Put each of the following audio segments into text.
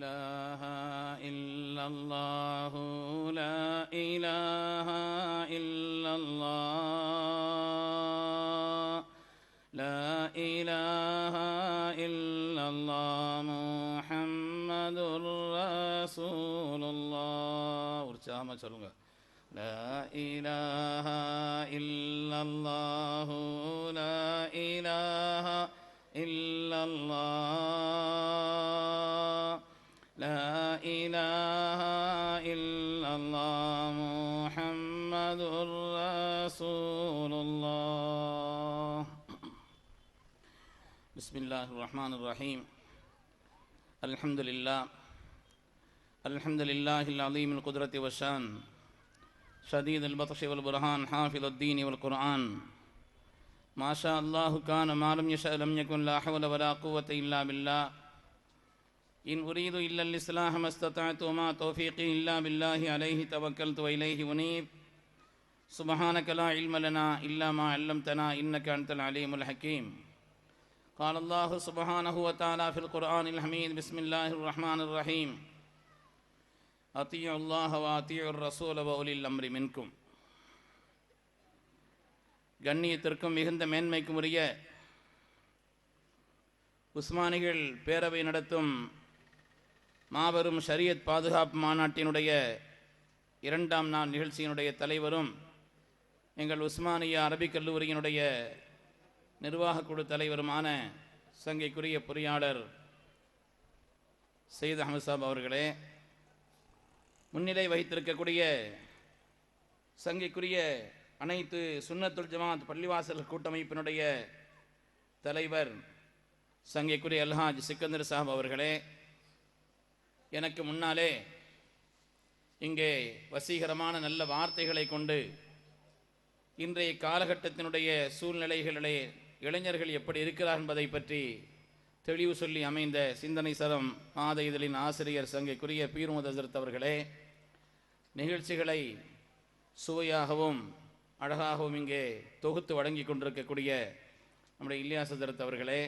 إله إلا الله لا إله إلا الله لا إله إلا الله محمد رسول الله உற்சாகமாக சொல்லுங்க. لا إله إلا الله لا إله إلا الله لا إله إلا الله محمد رسول الله. بسم الله الرحمن الرحيم. الحمد لله العظيم القدرة والشان شديد البطش والبرهان حافظ الدين والقرآن ما شاء الله كان ما لم يشأ لم يكن لا حول ولا قوة إلا بالله إن أريد إلا الإصلاح ما استطعت وما توفيقي إلا بالله عليه توكلت وإليه أنيب سبحانك لا علم لنا إلا ما علمتنا إنك أنت العليم الحكيم. قال الله سبحانه وتعالى في القرآن الحميد بسم الله الرحمن الرحيم أطيعوا الله وأطيعوا الرسول وأولي الأمر منكم. கண்ணியத்திற்கும் மிகுந்த மேன்மைக்கும் உரிய உஸ்மானிகள் பேரவை நடத்தும் மாபெரும் ஷரியத் பாதுகாப்பு மாநாட்டினுடைய 2ஆம் நாள் நிகழ்ச்சியினுடைய தலைவரும் எங்கள் உஸ்மானியா அரபிக் கல்லூரியினுடைய நிர்வாக குழு தலைவருமான சங்கைக்குரிய பொறியாளர் சையத் அஹமது சாப் அவர்களே, முன்னிலை வகித்திருக்கக்கூடிய சங்கைக்குரிய அனைத்து சுன்னத்துல் ஜமாத் பள்ளிவாசல் கூட்டமைப்பினுடைய தலைவர் சங்கைக்குரிய அல்ஹாஜ் சிக்கந்தர் சாஹப் அவர்களே, எனக்கு முன்னாலே இங்கே வசீகரமான நல்ல வார்த்தைகளை கொண்டு இன்றைய காலகட்டத்தினுடைய சூழ்நிலைகளிலே இளைஞர்கள் எப்படி இருக்கிறார் என்பதை பற்றி தெளிவு சொல்லி அமைந்த சிந்தனை சரம் மாத இதழின் ஆசிரியர் சங்கைக்குரிய பீர் முஹம்மது ஹஸரத் அவர்களே, நிகழ்ச்சிகளை சுவையாகவும் அழகாகவும் இங்கே தொகுத்து வழங்கி கொண்டிருக்கக்கூடிய நம்முடைய இல்யாஸ் ஹஸரத் அவர்களே,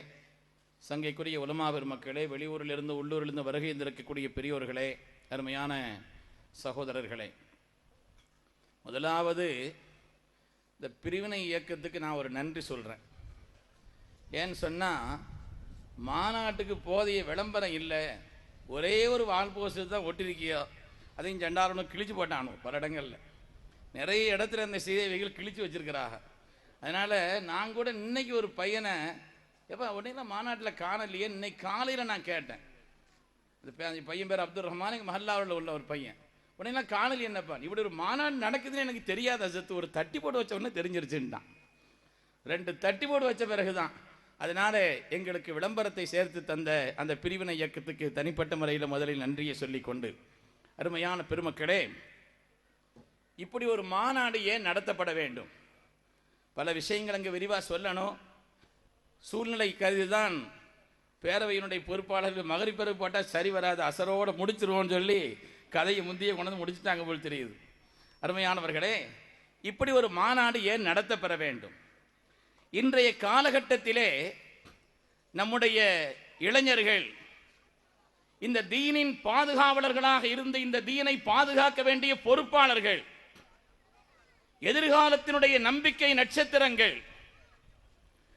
சங்கைக்குரிய உலமா பெருமக்களே, வெளியூரிலிருந்து உள்ளூரிலிருந்து வருகை இருந்திருக்கக்கூடிய பெரியோர்களே, அருமையான சகோதரர்களே, முதலாவது இந்த பிரிவினை இயக்கத்துக்கு நான் ஒரு நன்றி சொல்கிறேன். ஏன்னு சொன்னால், மாநாட்டுக்கு போதிய விளம்பரம் இல்லை, ஒரே ஒரு வால் போஸ்டர் தான் ஒட்டிருக்கியோ, அதையும் ஜெண்டாரனும் கிழிச்சு போட்டானோ பல இடங்களில், நிறைய இடத்துல அந்த சீதைகள் கிழிச்சு வச்சிருக்கிறாங்க. அதனால் நான் கூட இன்னைக்கு ஒரு பையனை எப்போ உடனே மாநாட்டில் காணலையே, இன்னைக்கு காலையில் நான் கேட்டேன். இந்த பையன் பேர் அப்துல் ரஹ்மான், எங்கள் மஹல்லாவில் உள்ள ஒரு பையன். உடனே காணலி என்னப்பா, இப்படி ஒரு மாநாடு நடக்குதுன்னு எனக்கு தெரியாத அசத்து, ஒரு தட்டி போட்டு வச்ச உடனே தெரிஞ்சிருச்சுட்டான். 2 தட்டி போட்டு வச்ச பிறகுதான். அதனால எங்களுக்கு விளம்பரத்தை சேர்த்து தந்த அந்த பிரிவினை இயக்கத்துக்கு தனிப்பட்ட முறையில் முதலில் நன்றியை சொல்லிக்கொண்டு, அருமையான பெருமக்களே, இப்படி ஒரு மாநாடு ஏன் நடத்தப்பட வேண்டும்? பல விஷயங்கள் அங்கே விரிவாக சொல்லணும். சூழ்நிலை கருதிதான் பேரவையினுடைய பொறுப்பாளர்கள் மகரிப் பிறகு போட்டால் சரி வராது, அசரோடு முடிச்சிருவோன்னு சொல்லி கதையை முந்தைய கொண்டு முடிச்சுட்டாங்க போல் தெரியுது. அருமையானவர்களே, இப்படி ஒரு மாநாடு ஏன் நடத்தப்பெற வேண்டும்? இன்றைய காலகட்டத்திலே நம்முடைய இளைஞர்கள் இந்த தீனின் பாதுகாவலர்களாக இருந்து இந்த தீனை பாதுகாக்க வேண்டிய பொறுப்பாளர்கள், எதிர்காலத்தினுடைய நம்பிக்கை நட்சத்திரங்கள்,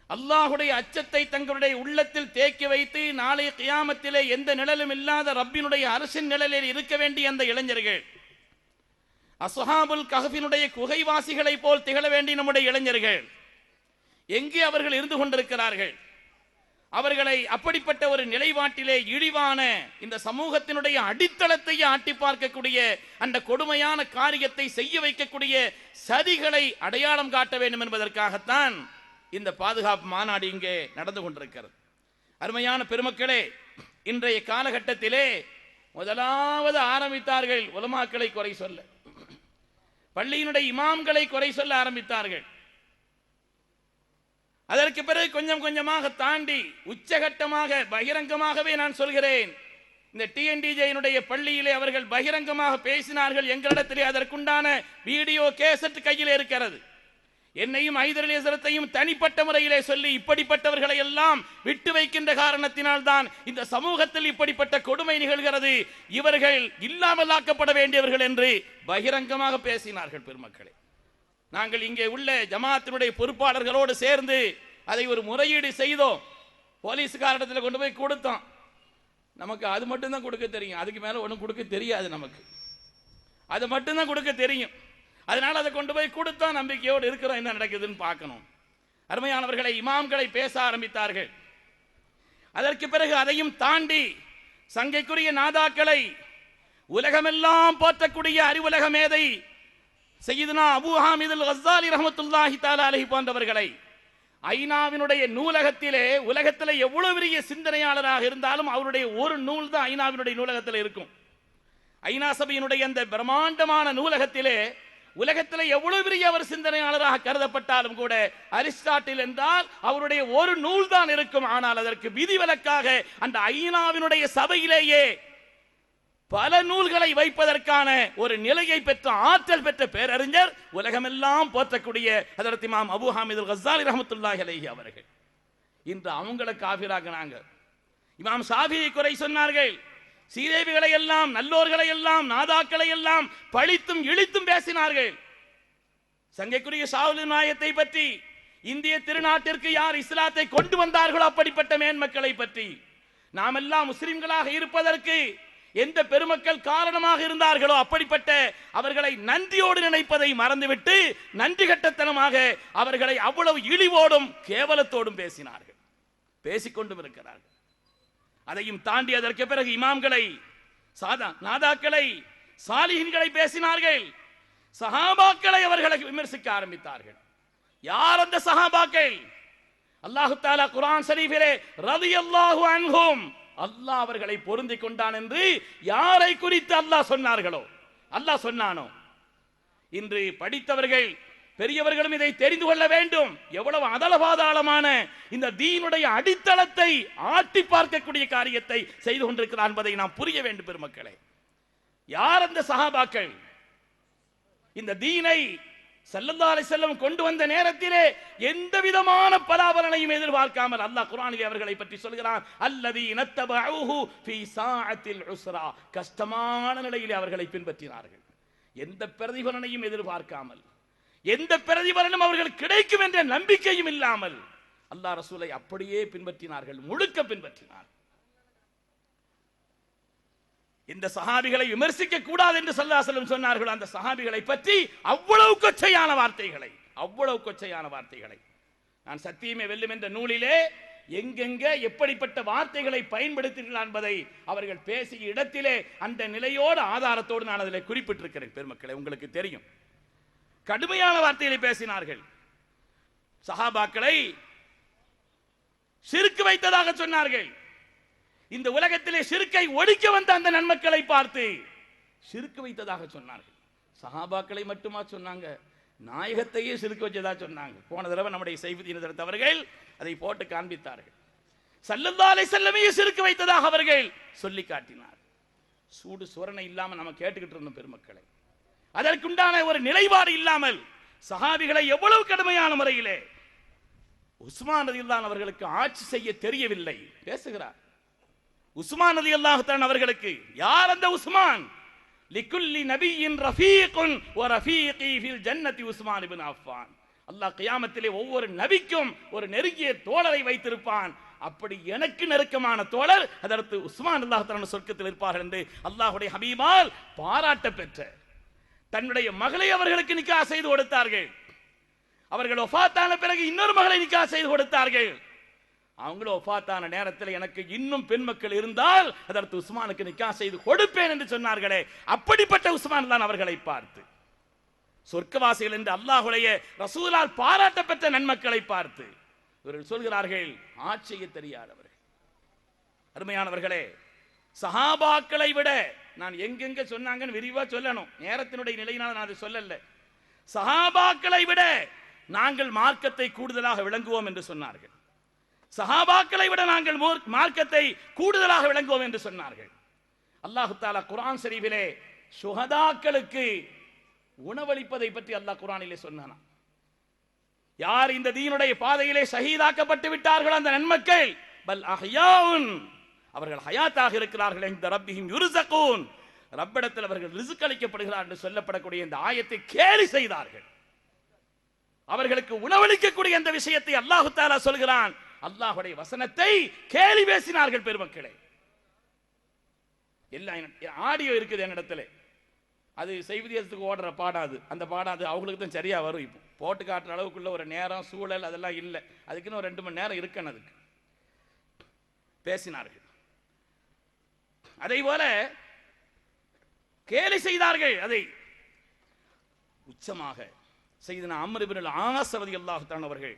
அல்லாஹுடைய அச்சத்தை தங்களுடைய உள்ளத்தில் தேக்கி வைத்து நாளைய கியாமத்திலே எந்த நிழலும் இல்லாத ரப்பினுடைய அரசின் நிழலில் இருக்க வேண்டிய அந்த இளைஞர்கள், அஸ்ஹாபுல் கஹ்ஃபினுடைய குகைவாசிகளை போல் திகழ வேண்டிய நம்முடைய இளைஞர்கள் எங்கே அவர்கள் இருந்து கொண்டிருக்கிறார்கள்? அவர்களை அப்படிப்பட்ட ஒரு நிலைப்பாட்டிலே இழிவான இந்த சமூகத்தினுடைய அடித்தளத்தையே ஆட்டி பார்க்கக்கூடிய அந்த கொடுமையான காரியத்தை செய்ய வைக்கக்கூடிய சதிகளை அடையாளம் காட்ட வேண்டும் என்பதற்காகத்தான் இந்த பாதுகாப்பு மாநாடு இங்கே நடந்து கொண்டிருக்கிறது. அருமையான பெருமக்களே, இன்றைய காலகட்டத்திலே முதலாவது ஆரம்பித்தார்கள் உலமாக்களை குறை சொல்ல, பள்ளியினுடைய இமாம்களை குறை சொல்ல ஆரம்பித்தார்கள். அதற்கு பிறகு கொஞ்சம் கொஞ்சமாக தாண்டி உச்சகட்டமாக பகிரங்கமாகவே நான் சொல்கிறேன், இந்த டிஎன்டிஜேயினுடைய பள்ளியிலே அவர்கள் பகிரங்கமாக பேசினார்கள். எங்களிடத்திலே அதற்குண்டான வீடியோ கேசட் கையில் இருக்கிறது. என்னையும் ஐதர் அலைஹிஸ்ஸலாத்தையும் தனிப்பட்ட முறையிலே சொல்லி இப்படிப்பட்டவர்களை எல்லாம் விட்டு வைக்கின்ற காரணத்தினால் தான் இந்த சமூகத்தில் இப்படிப்பட்ட கொடுமை நிகழ்கிறது, இவர்கள் இல்லாமலாக்கப்பட வேண்டியவர்கள் என்று பகிரங்கமாக பேசினார்கள். பெருமக்களே, நாங்கள் இங்கே உள்ள ஜமாத்தினுடைய பொறுப்பாளர்களோடு சேர்ந்து அதை ஒரு முறையீடு செய்தோம். போலீஸ்காரிடத்தில் கொண்டு போய் கொடுத்தோம். நமக்கு அது மட்டும்தான் கொடுக்க தெரியும், அதுக்கு மேலே ஒன்றும் கொடுக்க தெரியாது. நமக்கு அது மட்டும்தான் கொடுக்க தெரியும். அதனால் அதை கொண்டு போய் கொடுத்தா நம்பிக்கையோடு இருக்கிறோம், என்ன நடக்குதுன்னு பார்க்கணும். அருமையானவர்களை, இமாம்களை பேச ஆரம்பித்தார்கள். அதற்கு பிறகு அதையும் தாண்டி சங்கைக்குரிய நாதாக்களை, உலகமெல்லாம் போற்றக்கூடிய அறிவுலக மேதை சையதுனா அபூ ஹாமித் அல் கஸ்ஸாலி ரஹ்மத்துல்லாஹி தஆலா அலைஹி போன்றவர்களை ஐநாவினுடைய நூலகத்திலே, உலகத்தில் எவ்வளவு பெரிய சிந்தனையாளராக இருந்தாலும் அவருடைய ஒரு நூல் தான் ஐநாவினுடைய நூலகத்தில் இருக்கும். ஐநா சபையினுடைய அந்த பிரம்மாண்டமான நூலகத்திலே உலகத்தில் எவ்வளவு பெரிய அவர் சிந்தனையாளராக கருதப்பட்டாலும் கூட அரிஸ்டாட்டில் என்றால் அவருடைய ஒரு நூல் தான் இருக்கும். ஆனால் அதற்கு விதிவிலக்காக அந்த ஐநாவினுடைய சபையிலேயே பல நூல்களை வைப்பதற்கான ஒரு நிலையை பெற்ற, ஆற்றல் பெற்ற பேரறிஞர், உலகமெல்லாம் போற்றக்கூடிய ஹஜ்ரத் இமாம் அபூ ஹாமித் அல் கஸ்ஸாலி ரஹ்மத்துல்லாஹி அலைஹி அவர்கள். இன்று அவங்களை காஃபிராக்குனாங்க. இமாம் ஷாஃபிஈ குறை சொன்னார்கள். சீதேவிகளை எல்லாம், நல்லோர்களை எல்லாம், நாதாக்களை எல்லாம் பழித்தும் இழித்தும் பேசினார்கள். சங்கைக்குரிய ஷாவுல் நாயத்தை பற்றி, இந்திய திருநாட்டிற்கு யார் இஸ்லாத்தை கொண்டு வந்தார்களோ அப்படிப்பட்ட மேன்மக்களை பற்றி, நாம் எல்லாம் முஸ்லிம்களாக இருப்பதற்கு எந்த பெருமக்கள் காரணமாக இருந்தார்களோ அப்படிப்பட்ட அவர்களை நன்றியோடு நினைப்பதை மறந்துவிட்டு நன்றி கட்டத்தனமாக அவர்களை அவ்வளவு இழிவோடும் கேவலத்தோடும் பேசினார்கள், பேசிக்கொண்டும் இருக்கிறார்கள். அதையும் தாண்டி அதற்கு பிறகு இமாம்களை, நாதாக்களை, சாலிஹின்களை பேசினார்கள். சஹாபாக்களை அவர்களை விமர்சிக்க ஆரம்பித்தார்கள். யார் அந்த சஹாபாக்கள்? அல்லாஹ் தஆலா குர்ஆன் ஷரீஃபிலே ரலியல்லாஹு அன்ஹும், அல்லாஹ் அவர்களை பொருந்திக் கொண்டான் என்று யாரை குறித்து அல்லாஹ் சொன்னார்களோ, அல்லாஹ் சொன்னானோ. இன்று படித்தவர்கள் பெரியவர்களும் இதை தெரிந்து கொள்ள வேண்டும். எவ்வளவு அதலபாதாளமான இந்த தீனுடைய அடித்தளத்தை ஆட்டி பார்க்கக்கூடிய காரியத்தை செய்து கொண்டிருக்கிறார் என்பதை நாம் புரிய வேண்டும். பெருமக்களே, யார் அந்த சஹாபாக்கள்? இந்த தீனை ஸல்லல்லாஹு அலைஹி வஸல்லம் கொண்டு வந்த நேரத்திலே எந்த விதமான பலாபலனையும் எதிர்பார்க்காமல் அல்லாஹ் குர்ஆனிலே அவர்களை பற்றி சொல்கிறான். அல்லதீன தபஊஹு ஃபீ ஸாஅத்தில் உஸ்ரா, கஷ்டமான நிலையிலே அவர்களை பின்பற்றினார்கள். எந்த பிரதிபலனையும் எதிர்பார்க்காமல், எந்த பிரதிபலனும் அவர்கள் கிடைக்கும் என்ற நம்பிக்கையும் இல்லாமல் அல்லாஹ் ரசூலை அப்படியே பின்பற்றினார்கள், முழுக்க பின்பற்றினார். இந்த சஹாபிகளை விமர்சிக்க கூடாது என்று ஸல்லல்லாஹு அலைஹி வஸல்லம் சொன்னார்கள். அந்த சஹாபிகளை பற்றி அவ்வளவு கொச்சையான வார்த்தைகளை நான் சத்தியமே வெல்லும் என்ற நூலிலே எங்கெங்க எப்படிப்பட்ட வார்த்தைகளை பயன்படுத்தினார்கள் என்பதை அவர்கள் பேசிய இடத்திலே அந்த நிலையோடு ஆதாரத்தோடு நான் அதில் குறிப்பிட்டிருக்கிறேன். பெருமக்களே, உங்களுக்கு தெரியும், கடுமையான வார்த்தைகளை பேசினார்கள். சஹாபாக்களை ஷிர்க் வைத்ததாக சொன்னார்கள். இந்த உலகத்திலே ஷிர்க்கை ஒழிக்க வந்த அந்த நன்மக்களை பார்த்து ஷிர்க் வைத்ததாக சொன்னார்கள். சஹாபாக்களை மட்டுமா சொன்னாங்க? நாயகத்தையே ஷிர்க் வச்சதா சொன்னாங்க. போன தடவை நம்முடைய சைஃபுதீன் ஹஜ்ரத் அவர்கள் அதை போட்டு காண்பித்தார்கள். ஸல்லல்லாஹு அலைஹி வஸல்லம் ஷிர்க் வைத்ததாக அவர்கள் சொல்லி காட்டினார். சூடு சுரணை இல்லாம நம்ம கேட்டுக்கிட்டு இருந்தோம். பெருமக்களை, அதற்குண்டான ஒரு நிலைப்பாடு இல்லாமல் சஹாபிகளை எவ்வளவு கடுமையான முறையிலே உஸ்மான் ரலியல்லாஹு அன்ஹு அவர்களுக்கு ஆட்சி செய்ய தெரியவில்லை பேசுகிறார். உஸ்மான் ரலியல்லாஹு தஆலா அவர்களுக்கு, யார் அந்த உஸ்மான்? லிகுல்லி நபியின் ரஃபீகுன் வ ரஃபீகி ஃபில் ஜன்னதி உஸ்மான் இப்னு அஃபான். அல்லாஹ் கியாமத்திலே ஒவ்வொரு நபிக்கும் ஒரு நெருங்கிய தோழரை வைத்திருப்பான். அப்படி எனக்கு நெருக்கமான தோழர் ஹஜ்ரத் உஸ்மான் ரலியல்லாஹு தஆலா சொர்க்கத்தில் இருப்பார்கள் என்று அல்லாஹ்வுடைய ஹபீபால் பாராட்ட பெற்ற தன்னுடைய மகளை அவர்களுக்கு நிக்கா செய்து கொடுத்தார்கள். அவர்கள் வஃபாத்தான பிறகு இன்னொரு மகளை நிக்கா செய்து கொடுத்தார்கள். அவங்களும் வஃபாத்தான நேரத்தில் எனக்கு இன்னும் பெண் மக்கள் இருந்தால் அதற்கு உஸ்மானுக்கு நிக்கா செய்து கொடுப்பேன் என்று சொன்னார்களே, அப்படிப்பட்ட உஸ்மான் தான் அவர்களை பார்த்து சொர்க்கவாசிகள் என்று அல்லாஹ்வுடைய ரசூலால் பாராட்ட பெற்ற நன்மக்களை பார்த்து இவர்கள் சொல்கிறார்கள், ஆட்சிய தெரியாதவர்கள். அருமையானவர்களே, சஹாபாக்களை விட நான் எங்கெங்க சொன்னாங்கன்னு விரிவா சொல்லணும், நேரத்தினுடைய நிலையினால் நான் அதை சொல்லல. சஹாபாக்களை விட நாங்கள் மார்க்கத்தை கூடுதலாக விளங்குவோம் என்று சொன்னார்கள். சஹாபாக்களை விட நாங்கள் மார்க்கத்தை கூடுதலாக விளங்குவோம் என்று சொன்னார்கள். அல்லாஹ் தஆலா குர்ஆன் ஷரீஃபிலே ஷுஹதாக்களுக்கு உணவளிப்பதை பற்றி அல்லாஹ் குர்ஆனிலே சொன்னானா. யார் இந்த தீனுடைய பாதையிலே ஷஹீதாக்கப்பட்டு விட்டார்களோ அந்த நன்மக்கள் பல் அஹ்யாவுன், அவர்கள் ஹயாத்தாக இருக்கிறார்கள். இந்த ரப்பிஹிம் யுர்ஸகூன், ரப்பிடத்தில் அவர்கள் ரிஸ்க் அளிக்கப்படுகிறார் என்று சொல்லப்படக்கூடிய இந்த ஆயத்தை கேலி செய்தார்கள். அவர்களுக்கு உணவளிக்கக்கூடிய அந்த விஷயத்தை அல்லாஹ் தஆலா சொல்கிறான். அல்லாஹ்வுடைய வசனத்தை கேலி பேசினார்கள் பெருமக்களே. எல்லாம் ஆடியோ இருக்குது என்னிடத்துல, அது செய்தியத்துக்கு ஓடுற பாடாது, அந்த பாடாது அவங்களுக்கு தான் சரியா வரும். இப்போ போட்டு காட்டுற அளவுக்குள்ள ஒரு நேரம் சூழல் அதெல்லாம் இல்லை, அதுக்குன்னு ஒரு 2 மணி நேரம் இருக்கணும். அதுக்கு பேசினார்கள். அதை போல கேலி செய்தார்கள். அதை உச்சமாக சையதுனா அம்ர் இப்னு ஆஸ் ரலியல்லாஹு தஆலா அவர்கள்,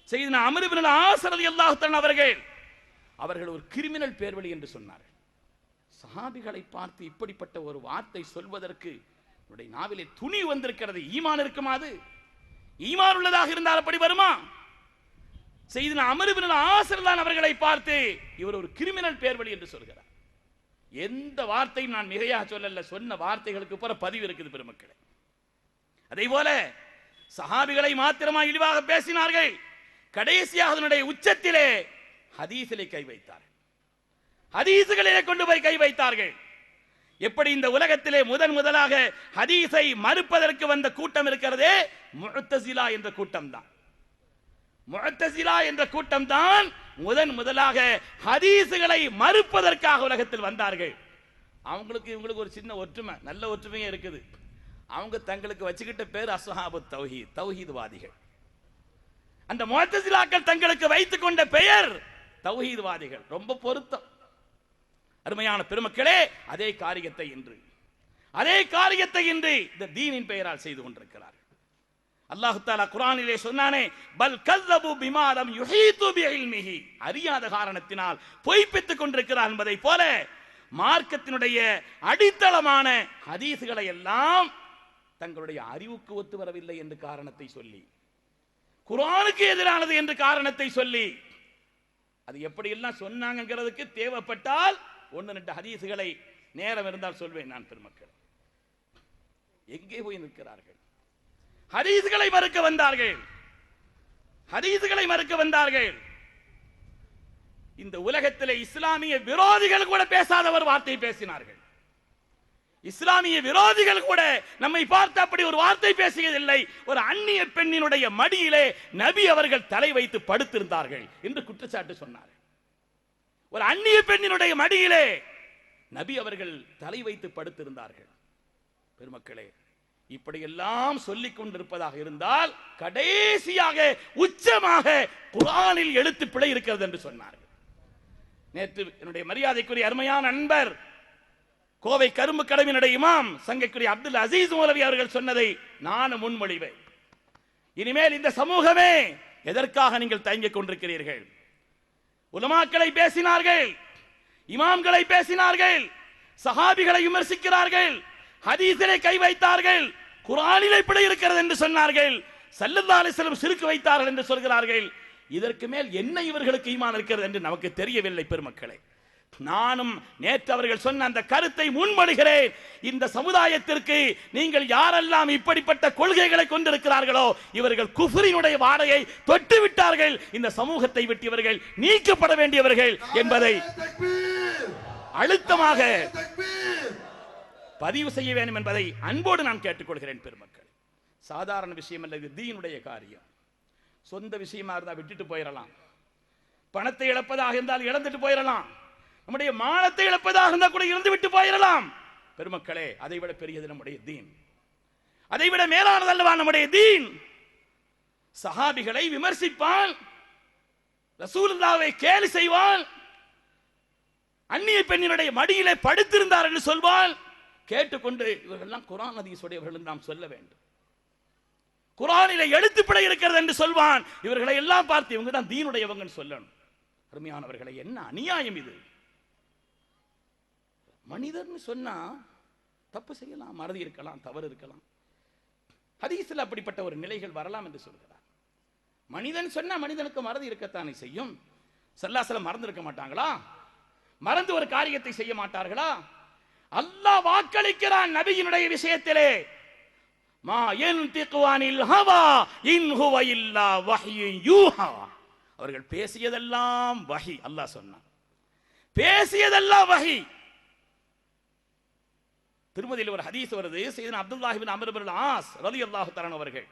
சையதுனா அம்ர் இப்னு ஆஸ் ரலியல்லாஹு தஆலா அவர்கள் ஒரு கிரிமினல் பேர்வழி என்று சொன்னார்கள். சஹாபிகளை பார்த்து இப்படிப்பட்ட ஒரு வார்த்தை சொல்வதற்கு அவருடைய நாவிலே துணி வந்திருக்கிறது. ஈமான் இருக்குமா? அது ஈமான் உள்ளதாக இருந்தால் அப்படி வருமா? சையதுனா அம்ர் இப்னு ஆஸ் அவர்களை பார்த்து இவர் ஒரு கிரிமினல் பேர்வழி என்று சொல்கிறார். எந்த வார்த்தையும் நான் மிகையாக சொல்லல, சொன்ன வார்த்தைகளுக்கு பிற பதிவு இருக்குது பெருமக்களே. அதே போல சஹாபிகளை மாத்திரமா இழிவாக பேசினார்கள். கடைசியாக அதனுடைய உச்சத்திலே ஹதீஸிலே கை வைத்தார்கள். ஹதீஸுகளிலே கொண்டு போய் கை வைத்தார்கள். எப்படி இந்த உலகத்திலே முதலாக ஹதீஸை மறுப்பதற்கு வந்த கூட்டம் இருக்கிறதே, முஅத்தஸிலா என்ற கூட்டம் தான். முஅத்தஸிலா என்ற கூட்டம் தான் முதலாக ஹதீஸுகளை மறுப்பதற்காக உலகத்தில் வந்தார்கள். அவங்களுக்கு இவங்களுக்கு ஒரு சின்ன ஒற்றுமை, நல்ல ஒற்றுமையே இருக்குது. அவங்க தங்களுக்கு வச்சுக்கிட்ட பேர் அஸ்ஹாபு தௌஹீத், தௌஹீத்வாதிகள். அந்த முஅத்தஸிலாக்கள் தங்களுக்கு வைத்துக் கொண்ட பெயர் தௌஹீத்வாதிகள். ரொம்ப பொருத்தம். அருமையான பெருமக்களே, அதே காரியத்தை இன்று இந்த தீனின் பெயரால் செய்து கொண்டிருக்கிறார். அல்லாஹ் தஆலா குர்ஆனிலே சொன்னானே, பல் கஸபு பிமா லம் யுஹீது பிஇல்மிஹி, அறியாத காரணத்தினால் பொய்ப்பித்துக் கொண்டிருக்கிறார் என்பதை போல மார்க்கத்தினுடைய அடித்தளமான ஹதீஸ்களை எல்லாம் தங்களுடைய அறிவுக்கு ஒத்து வரவில்லை என்று காரணத்தை சொல்லி, குர்ஆனுக்கு எதிரானது என்று காரணத்தை சொல்லி, அது எப்படி எல்லாம் சொன்னாங்கிறதுக்கு தேவைப்பட்டால் 1-2 ஹதீஸ்களை நேரம் இருந்தால் சொல்வேன் நான். பெருமக்கள் எங்கே போய் நிற்கிறார்கள்? ஹதீஸ்களை மறுக்க வந்தார்கள். இந்த உலகத்திலே இஸ்லாமிய விரோதிகள் கூட பேசாத ஒரு வார்த்தை பேசினார்கள். இஸ்லாமிய விரோதிகள் கூட நம்மை பார்த்து அப்படி ஒரு வார்த்தை பேசியதில்லை. ஒரு அந்நிய பெண்ணினுடைய மடியிலே நபி அவர்கள் தலை வைத்து படுத்திருந்தார்கள் என்று குற்றச்சாட்டு சொன்னார்கள். ஒரு அந்நிய பெண்ணினுடைய மடியிலே நபி அவர்கள் தலை வைத்து படுத்திருந்தார்கள். பெருமக்களே, இப்படியெல்லாம் சொல்லிக் கொண்டிருப்பதாக இருந்தால் கடைசியாக உச்சமாக குர்ஆனில் எழுத்து பிழை இருக்கிறது என்று சொன்னார்கள். நேற்று என்னுடைய மரியாதைக்குரிய அருமையான நண்பர் கோவை கரும்பு கடவினுடைய இமாம் சங்கைக்குரிய அப்துல் அசீஸ் மௌலவி அவர்கள் சொன்னதை நான் முன்மொழிவேன். இனிமேல் இந்த சமூகமே எதற்காக நீங்கள் தயங்கிக் கொண்டிருக்கிறீர்கள்? உலமாக்களை பேசினார்கள், இமாம்களை பேசினார்கள், சஹாபிகளை விமர்சிக்கிறார்கள், ஹதீஸிலே கை வைத்தார்கள், குர்ஆனிலே பிழை இருக்கிறது என்று சொன்னார்கள், ஸல்லல்லாஹு அலைஹி வஸல்லம் சிறுக்கு வைத்தார்கள் என்று சொல்கிறார்கள். இதற்கு மேல் என்ன இவர்களுக்கு ஈமான் இருக்கிறது என்று நமக்கு தெரியவில்லை. பெருமக்களே, நானும் நேற்று அவர்கள் சொன்ன அந்த கருத்தை முன்மொழிகிறேன். இந்த சமுதாயத்திற்கு நீங்கள் யாரெல்லாம் இப்படிப்பட்ட கொள்கைகளை கொண்டிருக்கிறார்களோ இவர்கள் குஃப்ரினுடைய வாடையை தொட்டு விட்டார்கள். இந்த சமூகத்தை விட்டு இவர்கள் நீக்கப்பட வேண்டியவர்கள் என்பதை அழுத்தமாக பதிவு செய்ய வேண்டும் என்பதை அன்போடு நான் கேட்டுக்கொள்கிறேன். பெருமக்கள், சாதாரண விஷயம் அல்ல, இது தீனுடைய காரியம். சொந்த விஷயமா இருந்தால் விட்டுட்டு போயிடலாம், பணத்தை இழப்பதாக இருந்தால் இழந்துட்டு போயிடலாம், நம்முடைய மானத்தை இழப்பதாக இருந்தால் கூட இருந்து விட்டு போயிடலாம். பெருமக்களே, அதை விட பெரியது நம்முடைய தீன், அதை விட மேலானது அல்லவா நம்முடைய தீன். சஹாபிகளை விமர்சிப்பான், ரசூலுல்லாஹ்வை கேலி செய்வான், அந்நிய பெண்ணினுடைய மடியிலே படுத்திருந்தார் என்று சொல்வான். கேட்டுக்கொண்டு இவர்கள்லாம் குர்ஆன் ஹதீஸுடையவர்கள் நாம் சொல்ல வேண்டும், குர்ஆனிலே எழுத்துப்பிழை இருக்கிறது என்று சொல்வான். இவர்களை எல்லாம் பார்த்து இவங்க தான் தீனுடையவங்கன்னு சொல்லணும். அருமையானவர்களை, என்ன அநியாயம் இது! மனிதர்னு சொன்னா தப்பு செய்யலாம், மறதி இருக்கலாம், தவறு இருக்கலாம். ஹதீஸில் அப்படிப்பட்ட ஒரு நிலைகள் வரலாம் என்று சொல்கிறார். மனிதன் சொன்னா மனிதனுக்கு மறதி இருக்கத்தானே செய்யும். ஸல்லல்லாஹு அலைஹி வஸல்லம் மறந்து இருக்க மாட்டாங்களா? மறந்து ஒரு காரியத்தை செய்ய மாட்டார்களா? அல்லாஹ் வாக்களிக்கிறான் நபியினுடைய விஷயத்திலே, மா யன்திகு அனில் ஹவா இன் ஹுவ இல்லா வஹ்யுன் யூஹா. அவர்கள் பேசியதெல்லாம் வஹி. அல்லாஹ் சொன்னான், பேசியதெல்லாம் வஹி. திருமதியில் ஒரு ஹதீஸ் வருது, சையதுனா அப்துல்லாஹ் இப்னு அம்ர் இப்னு ஆஸ் ரலியல்லாஹு தஆலா அவர்கள்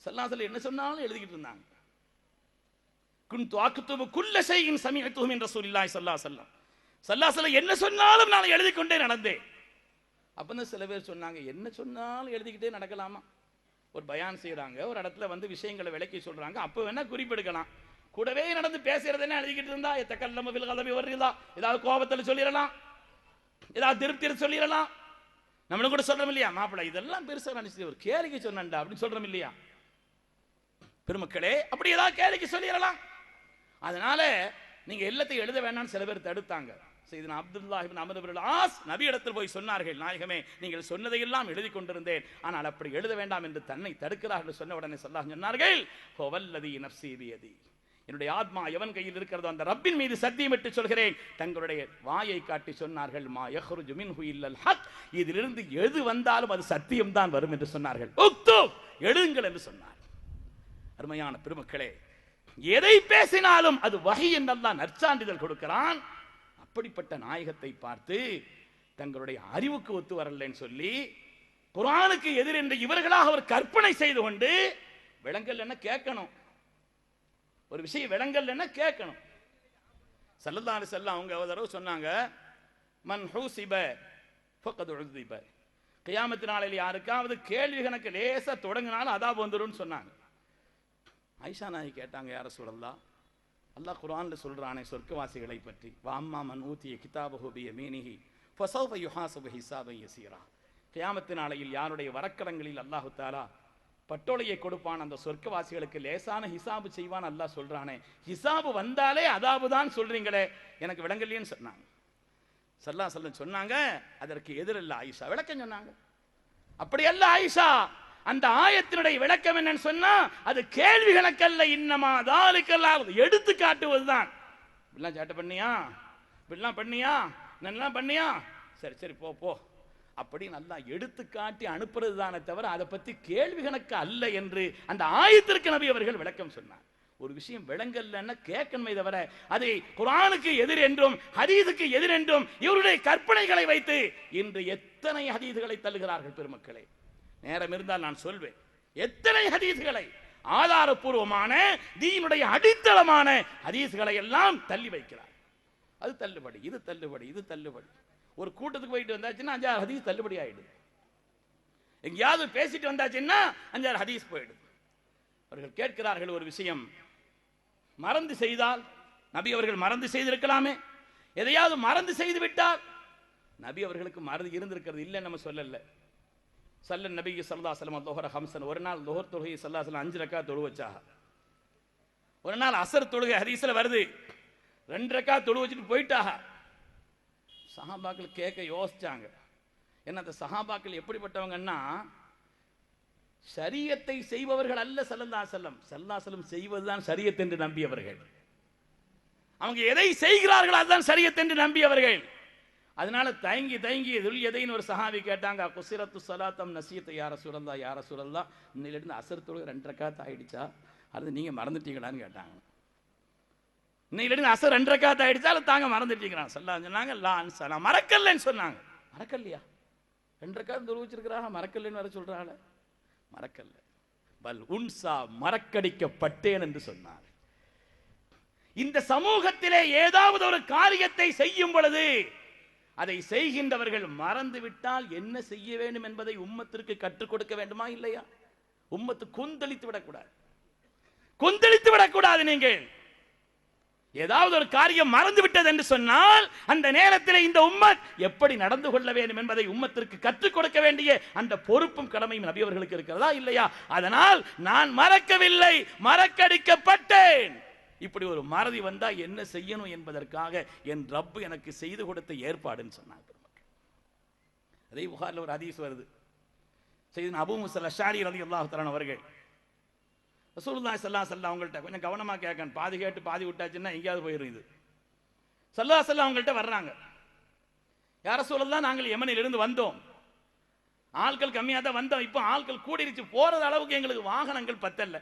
ஸல்லல்லாஹு அலைஹி என்ன சொன்னாலும் எழுதிக்கிட்டு இருந்தாங்க. குன்து அக்துபு குல்ல ஷைஇன் சமிஅத்துஹு மின் ரசூலில்லாஹி ஸல்லல்லாஹு அலைஹி வஸல்லம். ஸல்லல்லாஹு அலைஹி வஸல்லம் என்ன சொன்னாலும் நான் எழுதிக் கொண்டே நடந்தேன். அப்பதான் சில பேர் சொன்னாங்க, என்ன சொன்னாலும் எழுதிக்கிட்டே நடக்கலாமா? ஒரு பயான் செய்யறாங்க, ஒரு இடத்துல வந்து விஷயங்களை விளக்கி சொல்றாங்க, அப்ப வேணா குறிப்பெடுக்கலாம். கூடவே நடந்து பேசுறது என்ன எழுதிக்கிட்டு இருந்தா எத்தக்கல்லம ஃபில் கலபி வர்ரிதா, ஏதாவது கோபத்தில் சொல்லிடலாம், ஏதாவது திருப்தியில் சொல்லிடலாம். நம்மளும் கூட சொல்றோம் இல்லையா, மாப்பிள்ளை இதெல்லாம் பெருசா நினைச்சு ஒரு கேளிக்கை சொன்னண்டா அப்படின்னு சொல்றோம் இல்லையா பெருமக்களே? அப்படி ஏதாவது கேளிக்கை சொல்லிடலாம். அதனால நீங்க எல்லாத்தையும் எழுத வேண்டாம்னு சில பேர் தடுத்தாங்க. சையதுனா அப்துல்லாஹ் இப்னு அம்ர் இப்னு ஆஸ் நபி இடத்தில் போய் சொன்னார்கள், நாயகமே நீங்கள் சொன்னதையெல்லாம் எழுதி கொண்டிருந்தேன், ஆனால் அப்படி எழுத வேண்டாம் என்று தன்னை தடுக்கிறார்கள். சொன்ன உடனே ஸல்லல்லாஹு சொன்னார்கள், ஹுவல்லதி நஃப்ஸி பியதி, என்னுடைய ஆத்மா எவன் கையில் இருக்கிறதோ அந்த ரப்பின் மீது சத்தியமிட்டு சொல்கிறேன். தங்களுடைய வாயை காட்டி சொன்னார்கள், மா யஹ்ருஜு மின்ஹு இல்லல் ஹக், இதிலிருந்து எது வந்தாலும் அது சத்தியம் தான் வரும் என்று சொன்னார்கள். உக்துப், எழுதுங்கள் என்று சொன்னார். அருமையான பெருமக்களே, எதை பேசினாலும் அது வஹி என்றெல்லாம் நற்சான்றிதழ் கொடுக்கிறான். அப்படிப்பட்ட நாயகத்தை பார்த்து தங்களுடைய அறிவுக்கு ஒத்து வரலன்னு சொல்லி குர்ஆனுக்கு எதிர் என்று இவர்களாக அவர் கற்பனை செய்து கொண்டு விளங்கல் என்ன கேட்கணும், ஒரு விஷயம் விளங்கல் என்ன கேட்கணும். ஸல்லல்லாஹு அலைஹி வஸல்லம் அவங்க ஒரு தடவை சொன்னாங்க, மன் ஹூசிப ஃபக்கத் உஸிப, கியாமத் நாளில் யாருக்காவது கேள்வி கணக்கு லேசா தொடங்கினாலும் அதாப் வந்துரும்னு சொன்னாங்க. ஆயிஷா நாயகி கேட்டாங்க, யா ரசூலல்லாஹ், அல்லாஹ் குர்ஆன்ல சொல்றானே சொர்க்கவாசிகளை பற்றி, வஅம்மா மன் ஊதிய கிதாபஹு பியமீனிஹி ஃபஸௌஃப யுஹாஸபு ஹிஸாபன் யஸீரா, கியாமத் நாளையில் யாருடைய வரக்கடங்களில் அல்லாஹ் தஆலா பட்டோலையை கொடுப்பான், அந்த சொர்க்கவாசிகளுக்கு லேசான ஹிசாபு செய்வான் அல்லாஹ் சொல்றானே, ஹிசாபு வந்தாலே அதாபு தான் சொல்றீங்களே, எனக்கு விளங்கலையேன்னு சொன்னாங்க. ஸல்லல்லாஹு அலைஹி வஸல்லம் சொன்னாங்க, அதற்கு எதிரல்ல ஆயிஷா, விளக்கம் சொன்னாங்க. அப்படி அல்ல ஆயிஷா, அந்த ஆயத்தினுடைய விளக்கம் என்னன்னு சொன்னா அது கேள்வி கணக்கல்ல, இன்னமா தாலிக்கல்லாம் எடுத்து காட்டுவதுதான். இப்படிலாம் சேட்டை பண்ணியா, இப்படிலாம் பண்ணியா, நல்லா பண்ணியா, சரி சரி போ போ அப்படி நல்லா எடுத்து காட்டி அனுப்புறது தானே தவிர அதை பத்தி கேள்வி கணக்கு அல்ல என்று அந்த ஆயத்திற்கு நபி அவர்கள் விளக்கம் சொன்னார். ஒரு விஷயம் விளங்கல்லைன்னா கேட்கணுமே தவிர அதை குர்ஆனுக்கு எதிர் என்றும் ஹதீஸுக்கு எதிர் என்றும் இவருடைய கற்பனைகளை வைத்து இன்று எத்தனை ஹதீஸுகளை தள்ளுகிறார்கள் பெருமக்களே. நேரம் இருந்தால் நான் சொல்வேன், எத்தனை ஹதீஸ்களை, ஆதாரபூர்வமான தீனுடைய அடித்தளமான ஹதீஸ்களை எல்லாம் தள்ளி வைக்கிறார். அது தள்ளுபடி, இது தள்ளுபடி, இது தள்ளுபடி. ஒரு கூட்டத்துக்கு போயிட்டு வந்தாச்சுன்னா 5-6 ஹதீஸ் தள்ளுபடி ஆயிடுது. எங்கேயாவது பேசிட்டு வந்தாச்சுன்னா 5-6 ஹதீஸ் போயிடுது. அவர்கள் கேட்கிறார்கள் ஒரு விஷயம், மறந்து செய்தால், நபி அவர்கள் மறந்து செய்திருக்கலாமே, எதையாவது மறந்து செய்து விட்டால், நபி அவர்களுக்கு மறந்து இருந்திருக்கிறது இல்லை நம்ம சொல்லல. சல்லன் நபி ஸல்லல்லாஹு அலைஹி வஸல்லம் லுஹர ஹம்ஸன், ஒரு நாள் லுஹர் தொழுகை ஸல்லல்லாஹு அலைஹி வஸல்லம் 5 ரக்காத் தொழு வச்சாங்க. ஒரு நாள் அஸர் தொழுகை ஹதீஸ்ல வருது 2 ரக்காத் தொழு வச்சுட்டு போயிட்டாங்க. சஹாபாக்கள் கேட்க யோசிச்சாங்க. என்ன அந்த சஹாபாக்கள் எப்படிப்பட்டவங்கன்னா, ஷரியத்தை செய்பவர்கள் அல்ல ஸல்லல்லாஹு அலைஹி வஸல்லம், ஸல்லல்லாஹு அலைஹி வஸல்லம் செய்வதுதான் ஷரியத் என்று நம்பியவர்கள். அவங்க எதை செய்கிறார்கள் அதுதான் ஷரியத் என்று நம்பியவர்கள். அதனால தயங்கி தயங்கி துல்யதைன்னு ஒரு சஹாபி கேட்டாங்க, குஸிரத்து ஸலாத்தம் நஸீத் யா ரசூலல்லாஹ், யா ரசூலல்லாஹ், இன்னையிலிருந்து அஸர் தொழுகை 2 ரக்காத் ஆயிடுச்சா, அது நீங்க மறந்துட்டீங்களான்னு கேட்டாங்க. இன்னையிலிருந்து அஸர் 2 ரக்காத் ஆயிடுச்சா, அது தாங்க மறந்துட்டீங்களா? ஸல்லல்லாஹு சொன்னாங்க, லா அன்ஸா, மறக்கல்லன்னு சொன்னாங்க. மறக்கல்லையா? 2 ரக்காத் தொழு வச்சிருக்கிறாங்க, மறக்கல்லன்னு வர சொல்றாங்க. மறக்கல்ல, பல் உன்சா, மறக்கடிக்கப்பட்டேன் என்று சொன்னார். இந்த சமூகத்திலே ஏதாவது ஒரு காரியத்தை செய்யும் பொழுது அதை செய்கின்றவர்கள் மறந்து விட்டால் என்ன செய்ய வேண்டும் என்பதை உம்மத்திற்கு கற்றுக் கொடுக்க வேண்டுமா இல்லையா? உம்மத்து கொந்தளித்து விடக்கூடாது, கொந்தளித்து விடக்கூடாது. நீங்கள் ஏதாவது ஒரு காரியம் மறந்து விட்டது என்று சொன்னால் அந்த நேரத்தில் இந்த உம்மத் எப்படி நடந்து கொள்ள வேண்டும் என்பதை உம்மத்திற்கு கற்றுக் கொடுக்க வேண்டிய அந்த பொறுப்பும் கடமையும் நபி அவர்களுக்கு இருக்கிறதா இல்லையா? அதனால் நான் மறக்கவில்லை, மறக்கடிக்கப்பட்டேன். இப்படி ஒரு மறதி வந்தா என்ன செய்யணும் என்பதற்காக என் ரப்பு எனக்கு செய்து கொடுத்த ஏற்பாடுன்னு சொன்னாங்க. அதே புகாரில் ஒரு ஹதீஸ் வருது, சையதுனா அபூ மூஸா அல்-அஷ்அரி ரலியல்லாஹு தஆலா அவர்கள் ரசூலுல்லாஹி ஸல்லல்லாஹு அலைஹி வஸல்லம் அவங்கள்ட்ட கொஞ்சம் கவனமா கேட்கணும், பாதி கேட்டு பாதி விட்டாச்சுன்னா எங்கேயாவது போயிடும். இது ஸல்லல்லாஹு அலைஹி வஸல்லம் அவங்கள்ட்ட வர்றாங்க, யா ரசூலல்லாஹ், நாங்கள் யமனில் இருந்து வந்தோம், ஆட்கள் கம்மியாக தான் வந்தோம், இப்போ ஆட்கள் கூடிருச்சு, போகிறது அளவுக்கு எங்களுக்கு வாகனங்கள் பத்தல,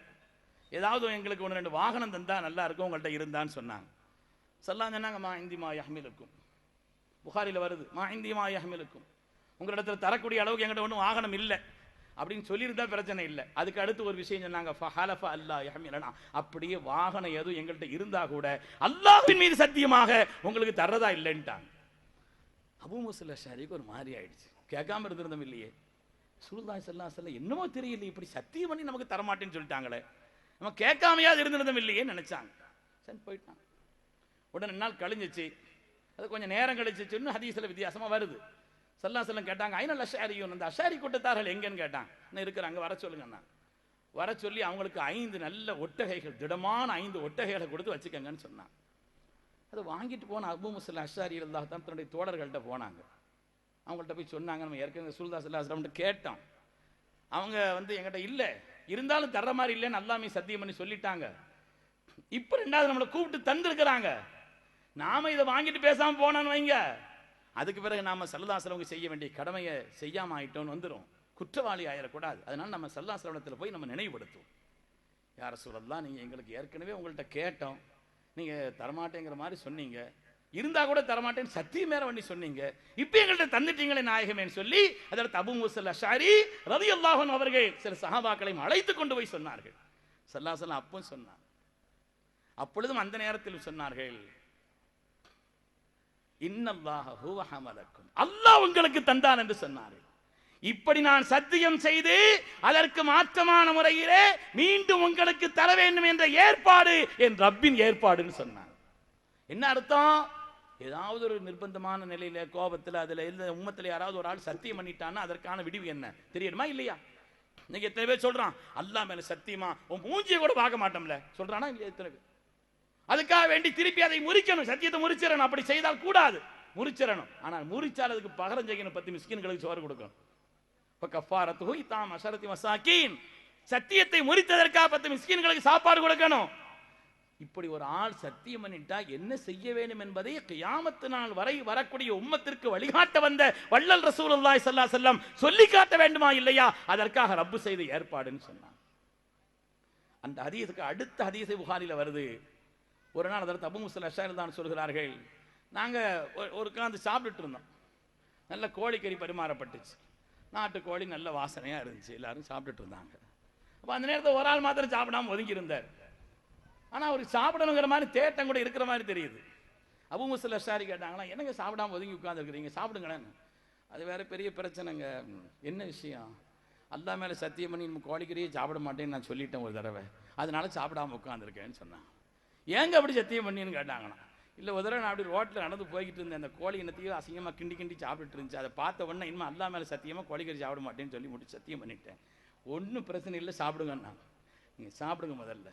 ஏதாவது எங்களுக்கு ஒன்று 2 வாகனம் தந்தா நல்லா இருக்கும் உங்கள்கிட்ட இருந்தான்னு சொன்னாங்க. சொல்லாம் சொன்னாங்க, மா இந்திமா யஹ்மிலுக்கும், புகாரில் வருது, மா இந்திமா யஹ்மிலுக்கும், உங்களிடத்துல தரக்கூடிய அளவுக்கு எங்கிட்ட ஒன்றும் வாகனம் இல்லை அப்படின்னு சொல்லியிருந்தா பிரச்சனை இல்லை. அதுக்கு அடுத்து ஒரு விஷயம் சொன்னாங்க, ஃபஹலஃப அல்லா யஹ்மிலனா, அப்படியே வாகனம் எதுவும் எங்கள்கிட்ட இருந்தா கூட அல்லாஹ்வின் மீது சத்தியமாக உங்களுக்கு தர்றதா இல்லைன்ட்டாங்க. அபூ மூஸா அல்-அஷ்அரிக்கு ஒரு மாதிரி ஆயிடுச்சு, கேட்காம இருந்திருந்தோம் இல்லையே, ரசூலுல்லாஹி ஸல்லல்லாஹு அலைஹி வஸல்லம் என்னமோ தெரியல, இப்படி சத்தியம் பண்ணி நமக்கு தரமாட்டேன்னு சொல்லிட்டாங்களே, நம்ம கேட்காமையாவது இருந்திருந்தோம் இல்லையே நினைச்சாங்க. சரி போயிட்டாங்க. உடனே 2 நாள் கழிஞ்சிச்சு, அது கொஞ்சம் நேரம் கழிச்சிச்சு, இன்னும் ஹதீஸ்ல வித்தியாசமா வருது. ஸல்லல்லாஹு அலைஹி வஸல்லம் கேட்டாங்க, ஐனல் அஷ்அரியூன், அந்த அஷ்அரி கூட்டத்தார்கள் எங்கன்னு கேட்டாங்க. இன்னும் இருக்கிறாங்க, வர சொல்லுங்கண்ணா. வர சொல்லி அவங்களுக்கு 5 நல்ல ஒட்டகைகள், திடமான 5 ஒட்டகைகளை கொடுத்து வச்சுக்கங்கன்னு சொன்னாங்க. அதை வாங்கிட்டு போன அபூ மூஸா அல்-அஷ்அரி ரலியல்லாஹு தான் தன்னுடைய தோழர்கள்ட்ட போனாங்க. அவங்கள்ட்ட போய் சொன்னாங்க, நம்ம ஏற்கனவே ரசூலுல்லாஹி ஸல்லல்லாஹு அலைஹி வஸல்லம் கேட்டோம், அவங்க எங்கிட்ட இல்லை, இருந்தாலும் தர்ற மாதிரி இல்லைன்னு அல்லாஹ் சத்தியம் பண்ணி சொல்லிட்டாங்க, இப்போ 2வது நம்மளை கூப்பிட்டு தந்துருக்கிறாங்க, நாம இதை வாங்கிட்டு பேசாம போனான்னு வைங்க, அதுக்கு பிறகு நாம ஸல்லல்லாஹு அலைஹி வஸல்லம் செய்ய வேண்டிய கடமையை செய்யாம ஆயிட்டோம்னு வந்துடும், குற்றவாளி ஆயிடக்கூடாது. அதனால நம்ம ஸல்லல்லாஹு அலைஹி வஸல்லம் போய் நம்ம நினைவுபடுத்துவோம், யா ரசூலல்லாஹ் நீங்க எங்களுக்கு ஏற்கனவே உங்கள்கிட்ட கேட்டோம், நீங்க தரமாட்டேங்கிற மாதிரி சொன்னீங்க, இருந்தா கூட தரமாட்டேன்னு சத்தியம் மேல பண்ணி சொன்னீங்க, இப்போ எங்கள்கிட்ட தந்துட்டீங்களே நாயகமேன்னு சொல்லி அதற்கு அபூ மூஸா அல்-அஷ்அரி ரலியல்லாஹு அன்ஹு அவர்கள் சில சஹாபாக்களையும் அழைத்து கொண்டு போய் சொன்னார்கள். ஸல்லல்லாஹு அலைஹி வஸல்லம் அப்பவும் சொன்னார், அப்பொழுதும் அந்த நேரத்தில் சொன்னார்கள், இன்னல்லாஹ ஹுவ ஹமலக்கும், அல்லாஹ் உங்களுக்கு தந்தான் என்று சொன்னார்கள். இப்படி நான் சத்தியம் செய்து அதற்கு மாற்றமான முறையிலே மீண்டும் உங்களுக்கு தர வேண்டும் என்ற ஏற்பாடு என் ரப்பின் ஏற்பாடுன்னு சொன்னார். என்ன அர்த்தம்? ஏதாவது ஒரு நிர்பந்தமான நிலையில, கோபத்தில், அதுல இந்த உம்மத்தில் யாராவது ஒரு ஆள் சத்தியம் பண்ணிட்டான்னா அதற்கான விடிவு என்ன தெரியுமா இல்லையா? இன்னைக்கு எத்தனை பேர் சொல்றான், அல்லாஹ் மேல சத்தியமா உன் மூஞ்சியை கூட பார்க்க மாட்டோம்ல சொல்றானா இல்லையா? எத்தனை பேர் அதுக்காக வேண்டி திருப்பி அதை முறிக்கணும், சத்தியத்தை முறிச்சிடணும், அப்படி செய்தால் கூடாது, முறிச்சிடணும். ஆனால் முறிச்சால் அதுக்கு பகரம் செய்யணும், 10 மிஸ்கின்களுக்கு சோறு கொடுக்கணும். சத்தியத்தை முறித்ததற்காக 10 மிஸ்கின்களுக்கு சாப்பாடு கொடுக்கணும். இப்படி ஒரு ஆள் சத்தியம் பண்ணிட்டா என்ன செய்ய வேண்டும் என்பதை கியாமத்து நாள் வரை வரக்கூடிய உம்மத்திற்கு வழிகாட்ட வந்த வள்ளல் ரசூலுல்லாஹி ஸல்லல்லாஹு அலைஹி வஸல்லம் சொல்லி காட்ட வேண்டுமா இல்லையா? அதற்காக ரப்பு செய்த ஏற்பாடுன்னு சொன்னான். அந்த ஹதீஸுக்கு அடுத்த ஹதீஸை புகாரில வருது. ஒரு நாள் அதற்கு அபூ மூஸா அல்-அஷ்அரி தான் சொல்கிறார்கள், நாங்க ஒரு உட்கார்ந்து சாப்பிட்டுட்டு இருந்தோம், நல்ல கோழிக்கறி பரிமாறப்பட்டுச்சு, நாட்டு கோழி நல்ல வாசனையா இருந்துச்சு, எல்லாரும் சாப்பிட்டுட்டு இருந்தாங்க. அப்போ அந்த நேரத்தில் ஒரு ஆள் மாத்திரம் சாப்பிடாம ஒதுங்கி இருந்தார். ஆனால் அவருக்கு சாப்பிடணுங்கிற மாதிரி தேட்டம் கூட இருக்கிற மாதிரி தெரியுது. அபூ மூஸா அல்-அஷ்அரி கேட்டாங்களா, என்னங்க சாப்பிடாம ஒதுங்கி உட்கார்ந்துருக்கிறீங்க, சாப்பிடுங்களேன்னு. அது வேற பெரிய பிரச்சனைங்க. என்ன விஷயம்? அல்லாஹ் மேலே சத்தியம் பண்ணி நம்ம கோழிக்கறியே சாப்பிட மாட்டேன்னு நான் சொல்லிட்டேன் ஒரு தடவை, அதனால சாப்பிடாம உட்காந்துருக்கேன்னு சொன்னாங்க. ஏங்க அப்படி சத்தியம் பண்ணின்னு கேட்டாங்கண்ணா. இல்லை ஒரு தடவை நான் அப்படி ரோட்டில் நடந்து போய்கிட்டு இருந்தேன், அந்த கோழி இனத்தையும் அசிங்கமாக கிண்டி கிண்டி சாப்பிட்டுட்டு இருந்துச்சு, அதை பார்த்த உடனே இனிமேல் அல்லாஹ் மேலே சத்தியமாக கோழிக்கறி சாப்பிட மாட்டேன்னு சொல்லி முடிச்சு சத்தியம் பண்ணிட்டேன். ஒன்றும் பிரச்சனை இல்லை, சாப்பிடுங்கண்ணா. நீங்கள் சாப்பிடுங்க, முதல்ல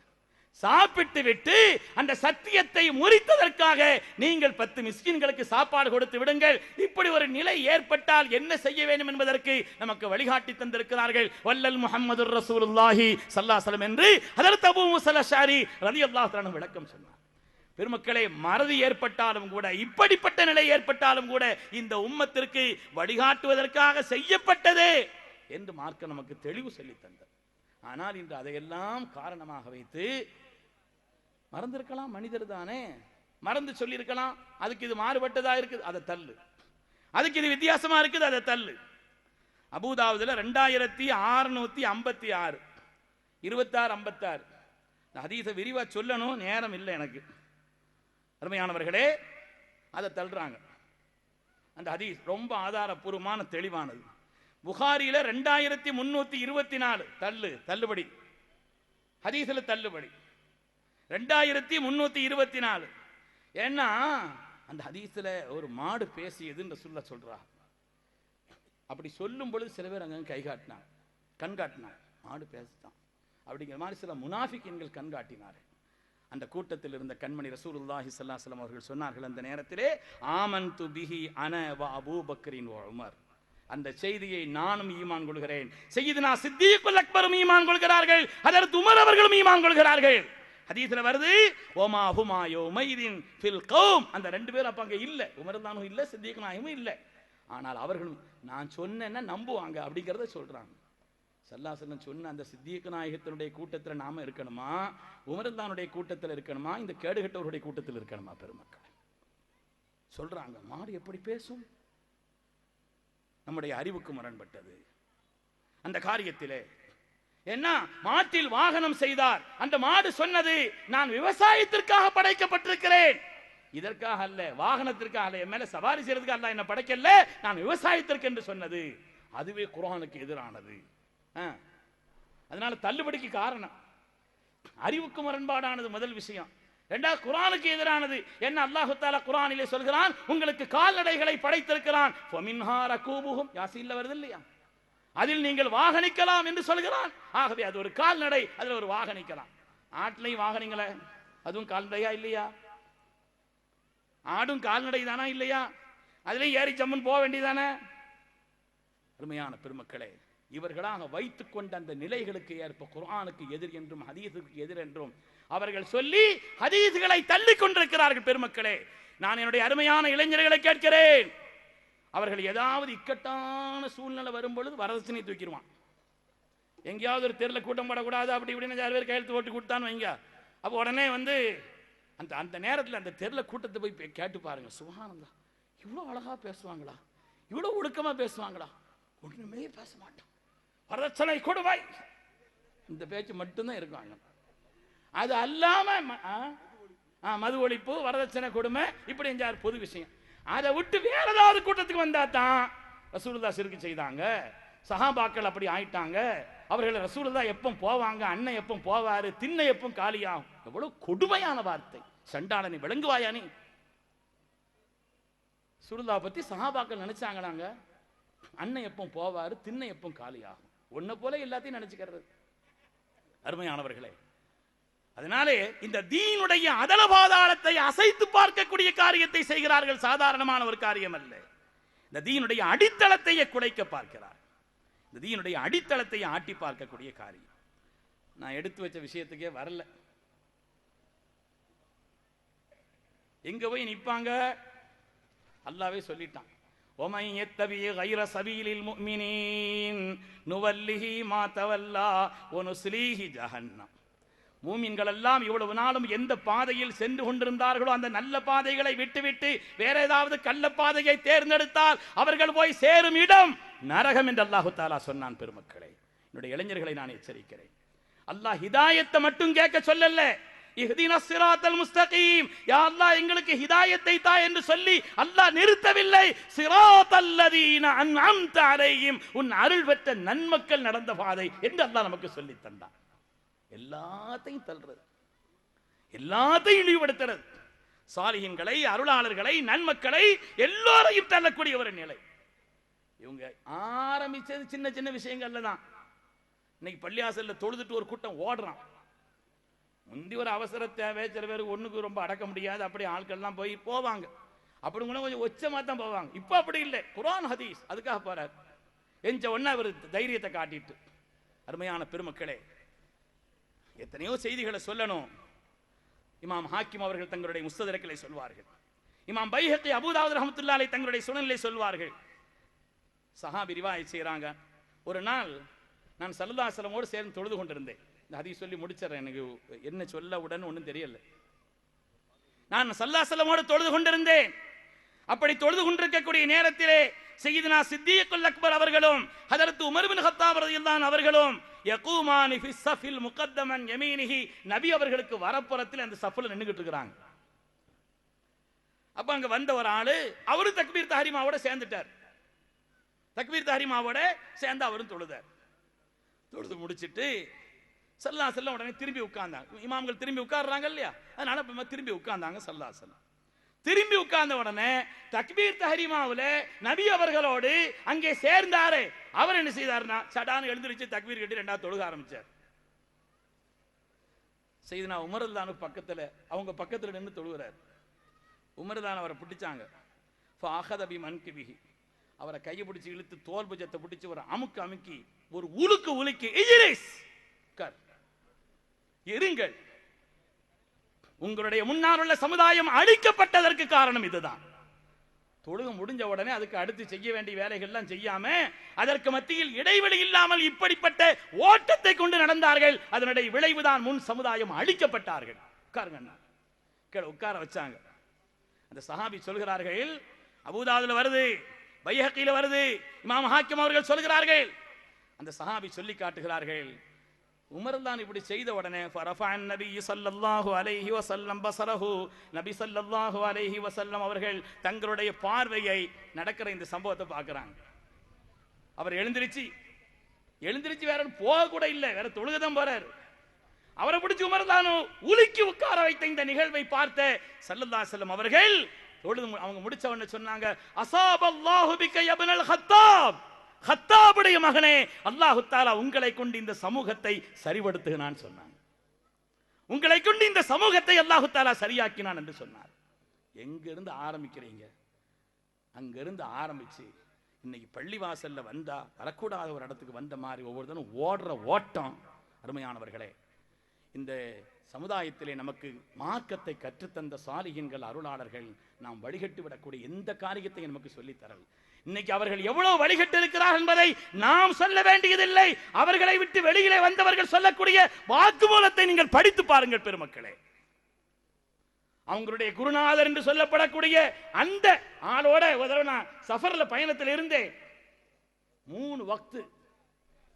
சாப்பிட்டு விட்டு அந்த சத்தியத்தை முறித்ததற்காக நீங்கள் 10 மிஸ்கின்களுக்கு சாப்பாடு கொடுத்து விடுங்கள். இப்படி ஒரு நிலை ஏற்பட்டால் என்ன செய்ய வேண்டும் என்பதற்கு நமக்கு வழிகாட்டி தந்திருக்கிறார்கள் வல்லல் முஹம்மதுர் ரசூலுல்லாஹி ஸல்லல்லாஹு அலைஹி வஸல்லம் என்று ஹஜ்ரத் அபூ மூஸா அல்-அஷ்அரி ரலியல்லாஹு அன்ஹு விளக்கம் சொன்னார். பெருமக்களே, மறதி ஏற்பட்டாலும் கூட, இப்படிப்பட்ட நிலை ஏற்பட்டாலும் கூட இந்த உம்மத்திற்கு வழிகாட்டுவதற்காக செய்யப்பட்டது என்று மார்க்க நமக்கு தெளிவு சொல்லி தந்தது. ஆனால் இன்று அதையெல்லாம் காரணமாக வைத்து மறந்திருக்கலாம், மனிதர் தானே, மறந்து சொல்லியிருக்கலாம், அதுக்கு இது மாறுபட்டதா இருக்குது, அதை தள்ளு, அதுக்கு இது வித்தியாசமா இருக்குது, அதை தள்ளு. அபூதாவுதுல 2656 2656 இந்த ஹதீஸை விரிவா சொல்லணும், நேரம் இல்லை எனக்கு. அருமையானவர்களே, அதை தள்ளுறாங்க. அந்த ஹதீஸ் ரொம்ப ஆதாரபூர்வமான தெளிவானது. புகாரியில 2324 தள்ளுபடி, ஹதீஸ்ல தள்ளுபடி 2324. ஏன்னா அந்த ஹதீஸ்ல ஒரு மாடு பேசியதுன்னு சொல்றா. அப்படி சொல்லும் பொழுது சில பேர் அங்க கை காட்டினாங்க, கண் காட்டினாங்க, மாடு பேசுதான் அப்படிங்கிற மாதிரி சில முனாஃபிக்கின்கள் கண் காட்டினார்கள். அந்த கூட்டத்தில் இருந்த கண்மணி ரசூலுல்லாஹி ஸல்லல்லாஹு அலைஹி வஸல்லம் அவர்கள் சொன்னார்கள் அந்த நேரத்திலே, ஆமன்து பிஹி அன வ அபூபக்கரின் வ உமர், அந்த செய்தியை நானும் ஈமான் கொள்கிறேன், சய்யிதுனா சித்தீக்குல் அக்பரும் ஈமான் கொள்கிறார்கள், ஹஜ்ரத் உமர் அவர்களும் ஈமான் கொள்கிறார்கள். ஹதீஸ்ல வருது, ஓமா ஹுமா யௌமைதின் ஃபில் கௌம், அந்த 2 பேரும் அப்ப அங்க இல்ல, உமர் தானும் இல்ல, சித்தீக் நாயகமும் இல்ல, ஆனால் அவர்களும் நான் சொன்னேன்னா நம்புவாங்க அப்படிங்கிறத சொல்றாங்க. ஸல்லல்லாஹு சொன்ன அந்த சித்திக் நாயகத்தினுடைய கூட்டத்தில் நாம இருக்கணுமா, உமர்தானுடைய கூட்டத்தில் இருக்கணுமா, இந்த கேடுகட்டவருடைய கூட்டத்தில் இருக்கணுமா? பெருமக்கள் சொல்றாங்க, மாடு எப்படி பேசும்? நம்முடைய அறிவுக்கு முரண்பட்டது அந்த காரியத்திலே. என்ன மாட்டில் வாகனம் செய்தார், அந்த மாடு சொன்னது, நான் விவசாயத்திற்காக படைக்கப்பட்டிருக்கிறேன், இதற்காக அல்ல, வாகனத்திற்காக அல்ல, என் மேல சவாரி செய்யறதுக்கு அல்ல என்ன படைக்கல, நான் விவசாயத்திற்கு என்று சொன்னது. அதுவே குர்ஆனுக்கு எதிரானது. அதனால தள்ளுபடிக்கு காரணம் அறிவுக்கு முரண்பாடானது முதல் விஷயம். இரண்டாவது குர்ஆனுக்கு எதிரானது. என்ன அல்லாஹ் தஆலா குர்ஆனிலே சொல்கிறான், உங்களுக்கு கால்நடைகளை படைத்திருக்கிறான், ஃபமின்ஹா ரகூபுஹும், யாசீன்ல வருது இல்லையா, அதில் நீங்கள் வாகனிக்கலாம் என்று சொல்கிறான். ஆகவே அது ஒரு கால்நடை, அதில் ஒரு வாகனிக்கலாம். ஆட்டிலையும் வாகனிங்கள, அதுவும் கால்நடையா இல்லையா? ஆடும் கால்நடை தானா இல்லையா? அதுலயும் ஏறி ஜம்முன்னு போக வேண்டியதானே? அருமையான பெருமக்களே, இவர்களாக வைத்துக் கொண்ட அந்த நிலைகளுக்கு ஏற்ப குர்ஆனுக்கு எதிர் என்றும் ஹதீஸுக்கு எதிர் என்றும் அவர்கள் சொல்லி ஹதீஸ்களை தள்ளி கொண்டிருக்கிறார்கள். பெருமக்களே, நான் என்னுடைய அருமையான இளைஞர்களை கேட்கிறேன், அவர்கள் ஏதாவது இக்கட்டான சூழ்நிலை வரும் பொழுது வரதட்சணை தூக்கிடுவான். எங்கேயாவது ஒரு தெருல கூட்டம் போடக்கூடாது அப்படி இப்படின்னு 6 பேர் கையெழுத்து போட்டு கொடுத்தான்னு வைங்க, அப்போ உடனே வந்து அந்த அந்த நேரத்தில் அந்த தெருல கூட்டத்தை போய் கேட்டு பாருங்க, சுப்ஹானல்லாஹ், இவ்வளோ அழகா பேசுவாங்களா, இவ்வளோ ஒழுக்கமா பேசுவாங்களா? ஒண்ணுமே பேச மாட்டோம், வரதட்சணை கொடுமை, இந்த பேச்சு மட்டும்தான் இருக்காங்க. அது அல்லாம மது ஒழிப்பு, வரதட்சணை கொடுமை, இப்படி 5-6 பொது விஷயம். அதை விட்டு வேற ஏதாவது கூட்டத்துக்கு வந்தா தான் ரசூலுல்லாஹ் சிறுக்கு செய்தாங்க, சஹாபாக்கள் அப்படி ஆயிட்டாங்க, அவர்கள் ரசூலுல்லாஹ் எப்போ போவாங்க, அண்ணன் எப்போ போவாரு, திண்ணை எப்போ காலியாகும். எவ்வளவு கொடுமையான வார்த்தை! சண்டாளனை விளங்குவாயானே? ரசூலுல்லாஹ் பத்தி சஹாபாக்கள் நினைச்சாங்களாங்க, அண்ணன் எப்போ போவாரு, திண்ணை எப்போ காலியாகும், ஒன்ன போல எல்லாத்தையும் நினைச்சுக்கிறது. அருமையானவர்களே, அதனாலே இந்த தீனுடைய அதல பாதாளத்தை அசைத்து பார்க்கக்கூடிய காரியத்தை செய்கிறார்கள். சாதாரணமான ஒரு காரியம் அல்ல. இந்த தீனுடைய அடித்தளத்தையே குலைக்க பார்க்கிறார், இந்த தீனுடைய அடித்தளத்தையே ஆட்டி பார்க்கக்கூடிய காரியம். நான் எடுத்து வச்ச விஷயத்துக்கே வரல. எங்க போய் நிப்பாங்க? அல்லாஹ்வே சொல்லிட்டான், وَمَنْ يَتَّبِعْ غَيْرَ سَبِيلِ الْمُؤْمِنِينَ نُوَلِّهِ مَا تَوَلَّى وَنُصْلِيهِ جَهَنَّمَ. மூமின்கள் எல்லாம் இவ்வளவு நாளும் எந்த பாதையில் சென்று கொண்டிருந்தார்களோ அந்த நல்ல பாதைகளை விட்டுவிட்டு வேற ஏதாவது கள்ள பாதையை தேர்ந்தெடுத்தால் அவர்கள் போய் சேரும் இடம் நரகம் என்று அல்லாஹ் தஆலா சொன்னான். பெருமக்களே, என்னுடைய இளைஞர்களை நான் எச்சரிக்கிறேன், அல்லாஹ் ஹிதாயத்தை மட்டும் கேட்க சொல்லல, இஹ்தினஸ் ஸிராத்தல் முஸ்தகீம், யா அல்லாஹ் எங்களுக்கு ஹிதாயத்தை தா என்று சொல்லி அல்லாஹ் நிறுத்தவில்லை. ஸிராத்தல் லதீன அன்அம்த அலைஹிம், உன் அருள் பெற்ற நன்மக்கள் நடந்த பாதை என்று அல்லாஹ் நமக்கு சொல்லி தந்தான். எல்லாத்தையும் தள்ளுறது, எல்லாத்தையும் இழிவுபடுத்துறது, சாலிஹீன்களை, அருளாளர்களை, நன்மக்களை எல்லோரையும் தள்ளக்கூடிய ஒரு நிலை. இவங்க ஆரம்பிச்சது சின்ன சின்ன விஷயங்கள்ல தான். இன்னைக்கு பள்ளியாசல்ல தொழுதுட்டு ஒரு கூட்டம் ஓடுறான். முந்தி ஒரு அவசர தேவை, சில பேர் ஒண்ணுக்கு ரொம்ப அடக்க முடியாது, அப்படி ஆட்கள்லாம் போய் போவாங்க, அப்படி கொஞ்சம் ஒச்சமா தான் போவாங்க. இப்ப அப்படி இல்லை, குர்ஆன் ஹதீஸ் அதுக்காக போறாரு. எஞ்ச ஒண்ணு அவர் தைரியத்தை காட்டிட்டு. அருமையான பெருமக்களே, எத்தனையோ செய்திகளை சொல்லணும். இமாம் ஹாக்கிம் அவர்கள் தங்களுடைய முஸ்ததரக்கிலே சொல்வார்கள், இமாம் பைஹக்கி, அபூதாவூத் ரஹ்மத்துல்லாஹி அலைஹி தங்களுடைய சுனனிலே சொல்வார்கள். சஹாபி ரிவாயத் செய்றாங்க, ஒரு நாள் நான் ஸல்லல்லாஹு அலைஹி வஸல்லமோடு சேர்ந்து தொழுது கொண்டிருந்தேன். இந்த ஹதீஸ் சொல்லி முடிச்சறேன், எனக்கு என்ன சொல்ல உடனே ஒன்றும் தெரியல. நான் ஸல்லல்லாஹு அலைஹி வஸல்லமோடு தொழுது கொண்டிருந்தேன். அப்படி தொழுது கொண்டிருக்கக்கூடிய நேரத்திலே சையதுனா சித்திக்குல் அக்பர் அவர்களும் ஹஜரத் உமர் பின் கத்தாப் ரலியல்லாஹு அன்ஹு அவர்களும் யகூமானி ஃபி ஸஃபில் முகத்தமன் யமீனிஹி, நபி அவர்களுக்கு வரப்புறத்தில் அந்த சஃப்ல நின்னுகிட்டு இருக்காங்க. அப்ப அங்க வந்த ஒரு ஆளு, அவரு தக்பீர் தஹரீமாவோட சேர்ந்துட்டார். தக்பீர் தஹரீமாவோட சேர்ந்து அவரும் தொழுதார். தொழுது முடிச்சிட்டு ஸல்லல்லாஹு அலைஹி வஸல்லம் உடனே திரும்பி உட்கார்ந்தாங்க. இமாம்கள் திரும்பி உட்கார்றாங்க இல்லையா, அதனால திரும்பி உட்கார்ந்தாங்க. ஸல்லல்லாஹு அலைஹி வஸல்லம் திரும்பி உட்கார்ந்த உடனே தக்பீர் தஹரீமாவுல நபி அவர்களோடு அங்கே சேர்ந்தாரு. அவர் என்ன செய்தார்னா, சடான்னு எழுந்திருச்சு தக்பீர் கட்டி 2வது தொழுக ஆரம்பிச்சார். சையதுனா உமர் ரலியல்லாஹு அன்ஹு பக்கத்துல, அவங்க பக்கத்துல நின்று தொழுகிறார். உமர் ரலியல்லாஹு அவரை பிடிச்சாங்க. ஃபஅஹத பிமன்கிபிஹி, அவரை கையை பிடிச்சி இழுத்து தோல் புஜத்தை பிடிச்சி ஒரு அமுக்கு அமுக்கி ஒரு உலுக்கு உலுக்கி, இஜ்லிஸ், இருங்கள், உங்களுடைய முன்னால் உள்ள சமுதாயம் அழிக்கப்பட்டதற்கு காரணம் இதுதான். தொழுகை முடிஞ்ச உடனே அதுக்கு அடுத்து செய்ய வேண்டிய வேலைகள்லாம் செய்யாம அதற்கு மத்தியில் இடைவெளி இல்லாமல் இப்படிப்பட்ட ஓட்டத்தை கொண்டு நடந்தார்கள். அதனுடைய விளைவுதான் முன் சமுதாயம் அழிக்கப்பட்டார்கள். உட்காருங்க, உட்கார வச்சாங்க. அந்த சஹாபி சொல்கிறார்கள், அபூதாவுல வருது, பைஹகில வருது, இமாம் ஹாக்கிம் அவர்கள் சொல்கிறார்கள், அந்த சஹாபி சொல்லி காட்டுகிறார்கள், உமர் தான் இப்படி செய்த உடனே ஃபரஃபஅன் நபி ஸல்லல்லாஹு அலைஹி வஸல்லம் பஸரஹு, நபி ஸல்லல்லாஹு அலைஹி வஸல்லம் அவர்கள் தங்களுடைய பார்வையை நடக்கிற இந்த சம்பவத்தை பார்க்கறாங்க. அவர் எழுந்திருச்சு வேற போக கூட இல்ல, வேற தொழுகதான் போறார். அவரை பிடிச்சு உமர் தானோ உலுக்கி உட்கார வைத்த இந்த நிகழ்வை பார்த்த ஸல்லல்லாஹு அலைஹி வஸல்லம் அவர்கள் தொழுது அவங்க முடிச்ச உடனே சொன்னாங்க, அஸாபல்லாஹு பிக யப்னல் ஹத்தாப், ஹத்தாபுடைய மகனே, அல்லாஹு தஆலா உங்களை கொண்டு இந்த சமூகத்தை சரிபடுத்துகிறான் சொன்னாங்க. உங்களை கொண்டு இந்த சமூகத்தை அல்லாஹு தஆலா சரியாக்கினான் என்று சொன்னார். எங்க இருந்து ஆரம்பிக்கிறீங்க? அங்க இருந்து ஆரம்பிச்சு இன்னைக்கு பள்ளிவாசல்ல வந்தா வரக்கூடாத ஒரு இடத்துக்கு வந்த மாதிரி ஒவ்வொருத்தரும் ஓடுற ஓட்டம். அருமையானவர்களே, இந்த சமுதாயத்திலே நமக்கு மார்க்கத்தை கற்றுத்தந்த சாலிஹீன்கள், அருளாளர்கள் நாம் வழிகட்டு விடக்கூடிய எந்த காரியத்தையும் நமக்கு சொல்லித் தரல். இன்னைக்கு அவர்கள் எவ்வளவு வழிகட்டு இருக்கிறார் என்பதை நாம் சொல்ல வேண்டியதில்லை. அவர்களை விட்டு வெளியிலே வந்தவர்கள் சொல்லக்கூடிய வாக்குமூலத்தை நீங்கள் படித்து பாருங்கள் பெருமக்களே. அவங்களுடைய குருநாதர் என்று சொல்லப்படக்கூடிய அந்த ஆளோட நான் சஃபர்ல பயணத்தில் இருந்தேன். 3 வக்து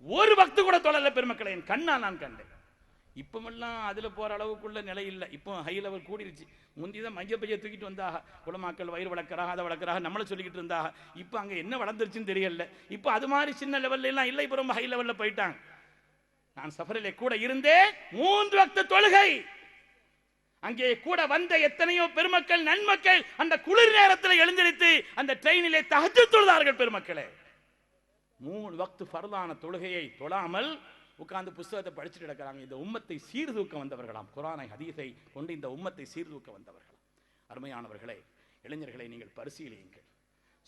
ஒரு வக்து கூட தொழல பெருமக்களே, என் கண்ணா நான் கண்டேன். இப்பமெல்லாம் அதுல போற அளவுக்குள்ள நிலை இல்லை. இப்போ ஹை லெவல் கூடிருச்சு. முந்திதான் மைய பைய தூக்கிட்டு வந்தாக, குலமாக்கள் வயிறு வளர்க்கறாக, அதை வளர்க்கறாக, நம்மளை சொல்லிக்கிட்டு இருந்தாங்க. இப்போ அங்க என்ன வளர்ந்துருச்சுன்னு தெரியல. இப்போ அது மாதிரி சின்ன லெவல்ல எல்லாம் இல்லை, இப்போ ரொம்ப ஹை லெவல்ல போயிட்டாங்க. நான் சஃபரிலே கூட இருந்தேன். 3 வக்து தொழுகை. அங்கே கூட வந்த எத்தனையோ பெருமக்கள், நன்மக்கள் அந்த குளிர் நேரத்தில் எழுந்திருத்து அந்த ட்ரெயினிலே தஹஜ்ஜுத் தொழுதார்கள் பெருமக்களே. 3 வக்து ஃபர்தான தொழுகையை தொழாமல் உட்கார்ந்து புத்தகத்தை படிச்சுட்டு இருக்கிறாங்க. இந்த உம்மத்தை சீர்தூக்க வந்தவர்களாம். குர்ஆனை ஹதீஸை கொண்டு இந்த உம்மத்தை சீர்தூக்க வந்தவர்கள். அருமையானவர்களே, இளைஞர்களை நீங்கள் பரிசீலியுங்கள்.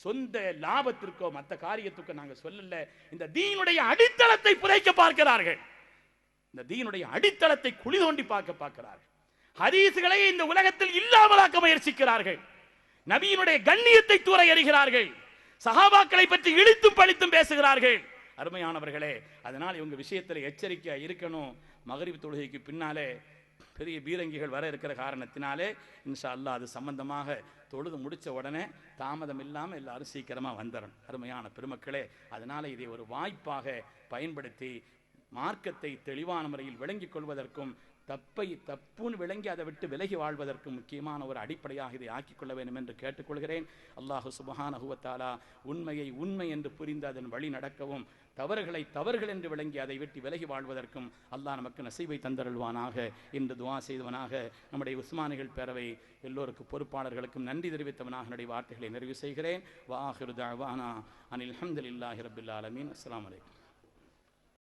சொந்த லாபத்திற்கோ மற்ற காரியத்துக்கோ நாங்கள் சொல்லல. இந்த தீனுடைய அடித்தளத்தை புதைக்க பார்க்கிறார்கள். இந்த தீனுடைய அடித்தளத்தை குழி தோண்டி பார்க்கிறார்கள். ஹதீஸ்களை இந்த உலகத்தில் இல்லாமலாக்க முயற்சிக்கிறார்கள். நபியினுடைய கண்ணியத்தை தூர எறிகிறார்கள். சஹாபாக்களை பற்றி இழித்தும் பழித்தும் பேசுகிறார்கள். அருமையானவர்களே, அதனால் இவங்க விஷயத்தில் எச்சரிக்கையா இருக்கணும். மகரிப் தொழுகைக்கு பின்னாலே பெரிய பீரங்கிகள் வர இருக்கிற காரணத்தினாலே இன்ஷா அல்லாஹ் அது சம்பந்தமாக தொழுது முடிச்ச உடனே தாமதம் இல்லாமல் எல்லாரும் சீக்கிரமா வந்துடணும். அருமையான பெருமக்களே, அதனால இதை ஒரு வாய்ப்பாக பயன்படுத்தி மார்க்கத்தை தெளிவான முறையில் விளங்கிக் கொள்வதற்கும் தப்புன்னு விளங்கி அதை விட்டு விலகி வாழ்வதற்கு முக்கியமான ஒரு அடிப்படையாக இதை ஆக்கிக்கொள்ள வேண்டும் என்று கேட்டுக்கொள்கிறேன். அல்லாஹு சுப்ஹானஹு வ தஆலா உண்மையை உண்மை என்று புரிந்து அதன் வழி நடக்கவும், தவறுகளை தவறுகள் என்று விளங்கி அதை விட்டு விலகி வாழ்வதற்கும் அல்லாஹ் நமக்கு நசீபை தந்தருள்வானாக என்று துஆ செய்தவனாக நம்முடைய உஸ்மானிகள் பேரவை எல்லோருக்கும் பொறுப்பாளர்களுக்கும் நன்றி தெரிவித்தவனாக என்னுடைய வார்த்தைகளை நிறைவு செய்கிறேன். வ ஆகிரு தஅவானா அனில் ஹம்துலில்லாஹி ரப்பில் ஆலமீன். அஸ்ஸலாமு அலைக்கும்.